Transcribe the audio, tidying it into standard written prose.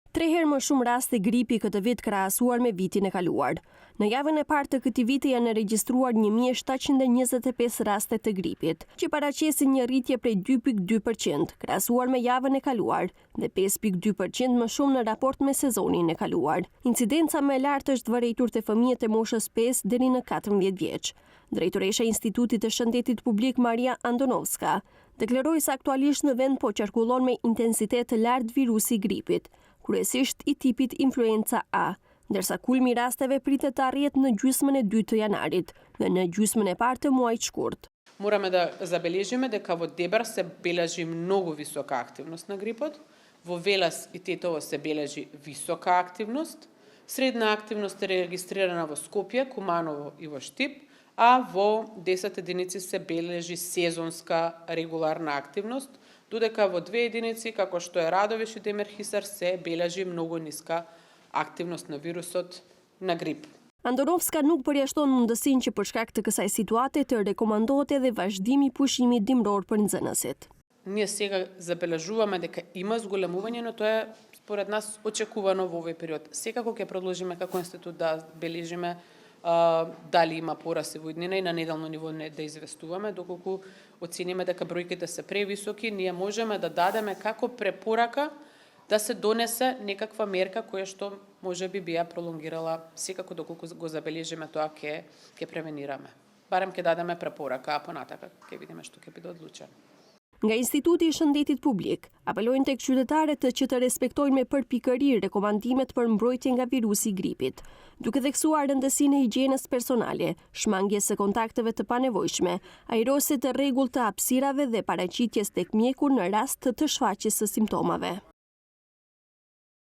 3 herë më shumë raste gripi këtë vit krahasuar me vitin e kaluar. Në javën e parë të këtij viti janë regjistruar 1725 raste të gripit, që paraqesin një rritje prej 2.2% krahasuar me javën e kaluar dhe 5.2% më shumë në raport me sezonin e kaluar. Incidenca më e lartë është vërejtur te fëmijët e moshës 5 deri në 14 vjeç. Drejtoresha e Institutit të Shëndetit Publik Maria Andonovska deklaroi se aktualisht në vend po qarkullon me intensitet të lartë virusi i gripit, kryesisht i tipit influenza A, ndërsa kulmi i rasteve pritet të arrihet në gjysmën e dytë të janarit dhe në gjysmën e parë të muajit shkurt. Morаме да забележиме дека во дебар се бележи многу висока активност на грипот, во Велес и Тетово се бележи висока активност, средна активност е регистрирана во Скопје, Куманово и во Штип, а во 10 единици се бележи сезонска регуларна активност, додека во 2 единици, како што е Радовиш и Демерхисар, се бележи многу ниска активност на вирусот на грип. Andonovska nuk përjashton mundësinë që për shkak të kësaj situate të rekomandohet edhe vazhdimi i pushimit dimror për nxënësit. Ние сега забележуваме дека има зголемување, но тоа е според нас очекувано во овој период. Секако ќе продолжиме како институт да бележиме дали има пораси во иднина и на неделно ниво не да известуваме, доколку оцениме дека бројките се превисоки, ние можеме да дадеме како препорака да се донесе некаква мерка која што можеби би ја пролонгирала, секако доколку го забележиме тоа ќе превенираме. Барем ќе дадеме препорака, а понатака ќе видиме што ќе биде одлучено. Nga Instituti i Shëndetit Publik, apelojnë tek qytetarët që të respektojnë me përpikëri rekomandimet për mbrojtje nga virusi i gripit, duke theksuar rëndësinë e higjienës personale, shmangjes së kontakteve të panevojshme, ajrosje të rregullta të hapësirave dhe paraqitjes tek mjeku në rast të shfaqjes së simptomave.